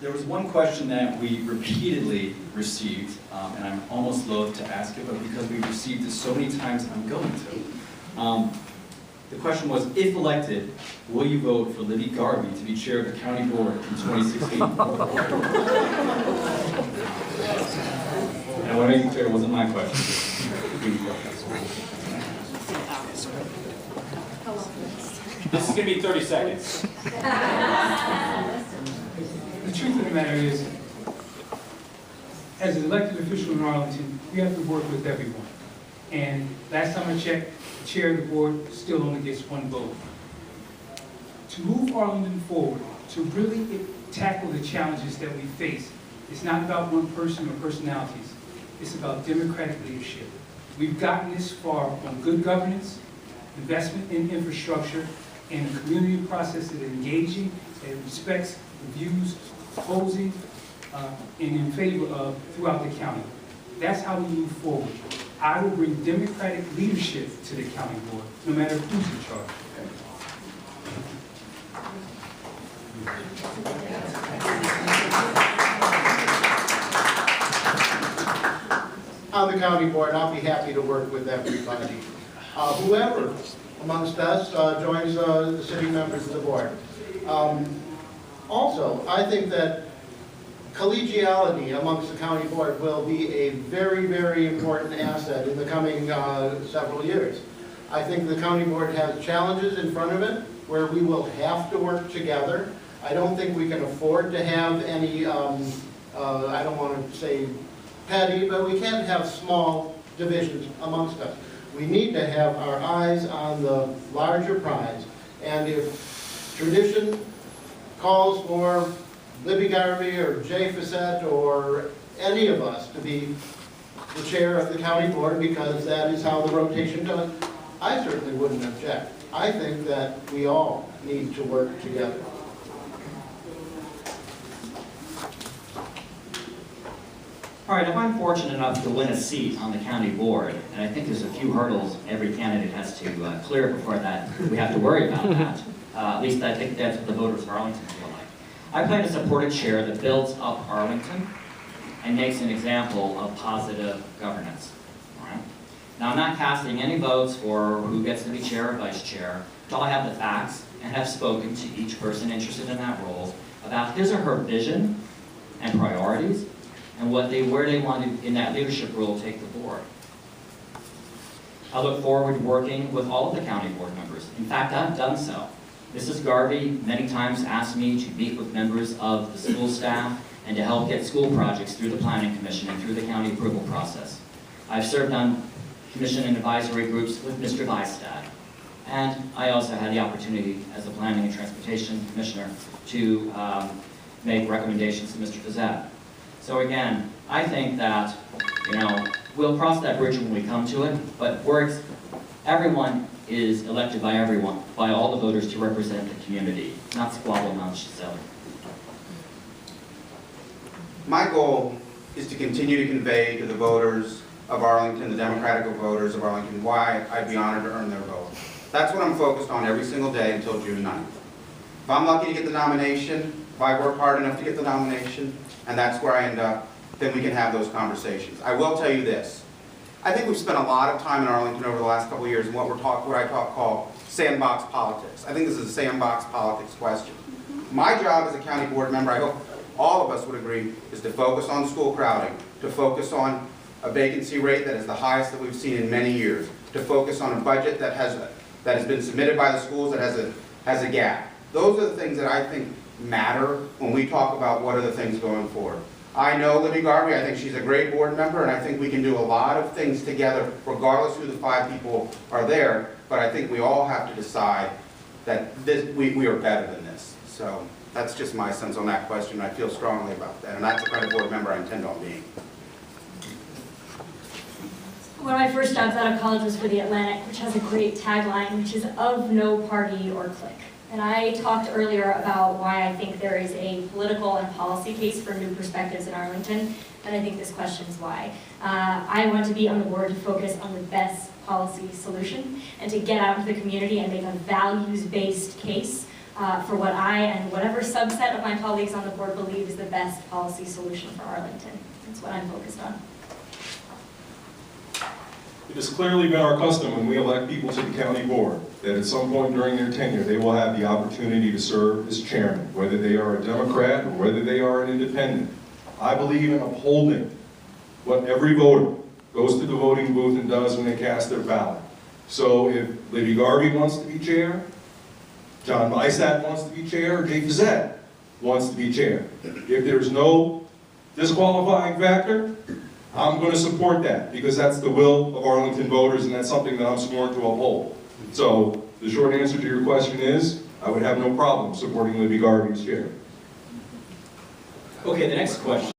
There was one question that we repeatedly received, and I'm almost loath to ask it, but because we've received it so many times, I'm going to. The question was, if elected, will you vote for Libby Garvey to be chair of the county board in 2016? And I want to make it clear, it wasn't my question. This is going to be 30 seconds. The truth of the matter is, as an elected official in Arlington, we have to work with everyone. And last time I checked, the chair of the board still only gets one vote. To move Arlington forward, to really tackle the challenges that we face, it's not about one person or personalities. It's about democratic leadership. We've gotten this far on good governance, investment in infrastructure, and a community process that is engaging and respects the views, opposing, and in favor of throughout the county. That's how we move forward. I will bring democratic leadership to the county board, no matter who's in charge. On the county board, I'll be happy to work with everybody. Whoever amongst us joins the sitting members of the board. Also, I think that collegiality amongst the county board will be a very, very important asset in the coming several years. I think the county board has challenges in front of it where we will have to work together. I don't think we can afford to have any, I don't want to say petty, but we can't have small divisions amongst us. We need to have our eyes on the larger prize. And if tradition calls for Libby Garvey or Jay Facette or any of us to be the chair of the county board because that is how the rotation goes, I certainly wouldn't object. I think that we all need to work together. All right, if I'm fortunate enough to win a seat on the county board, and I think there's a few hurdles every candidate has to clear before that we have to worry about that. At least I think that's what the voters of Arlington feel like. I plan to support a chair that builds up Arlington and makes an example of positive governance. All right? Now, I'm not casting any votes for who gets to be chair or vice chair until I have the facts and have spoken to each person interested in that role about his or her vision and priorities and where they want to, in that leadership role, take the board. I look forward to working with all of the county board members. In fact, I've done so. Mrs. Garvey many times asked me to meet with members of the school staff and to help get school projects through the Planning Commission and through the county approval process. I've served on commission and advisory groups with Mr. Weistad. And I also had the opportunity as the Planning and Transportation Commissioner to make recommendations to Mr. Facette. So again, I think that, we'll cross that bridge when we come to it, but everyone is elected by everyone, by all the voters to represent the community, not squabble amongst each other. My goal is to continue to convey to the voters of Arlington, the Democratic voters of Arlington, why I'd be honored to earn their vote. That's what I'm focused on every single day until June 9th. If I'm lucky to get the nomination, if I work hard enough to get the nomination, and that's where I end up, then we can have those conversations. I will tell you this. I think we've spent a lot of time in Arlington over the last couple of years in what I call sandbox politics. I think this is a sandbox politics question. My job as a county board member, I hope all of us would agree, is to focus on school crowding, to focus on a vacancy rate that is the highest that we've seen in many years, to focus on a budget that has been submitted by the schools that has a gap. Those are the things that I think matter when we talk about what are the things going forward. I know Libby Garvey, I think she's a great board member, and I think we can do a lot of things together, regardless who the 5 people are there, but I think we all have to decide that we are better than this. So that's just my sense on that question. I feel strongly about that, and that's the kind of board member I intend on being. One of my first jobs out of college was for The Atlantic, which has a great tagline, which is of no party or clique. And I talked earlier about why I think there is a political and policy case for new perspectives in Arlington, and I think this question is why. I want to be on the board to focus on the best policy solution and to get out into the community and make a values-based case for what I and whatever subset of my colleagues on the board believe is the best policy solution for Arlington. That's what I'm focused on. It has clearly been our custom when we elect people to the county board that at some point during their tenure, they will have the opportunity to serve as chairman, whether they are a Democrat or whether they are an independent. I believe in upholding what every voter goes to the voting booth and does when they cast their ballot. So if Libby Garvey wants to be chair, John Bysat wants to be chair, or Jay Fizzett wants to be chair. If there's no disqualifying factor, I'm going to support that because that's the will of Arlington voters and that's something that I'm sworn to uphold. So the short answer to your question is, I would have no problem supporting Libby Garvey as chair. Okay, the next question.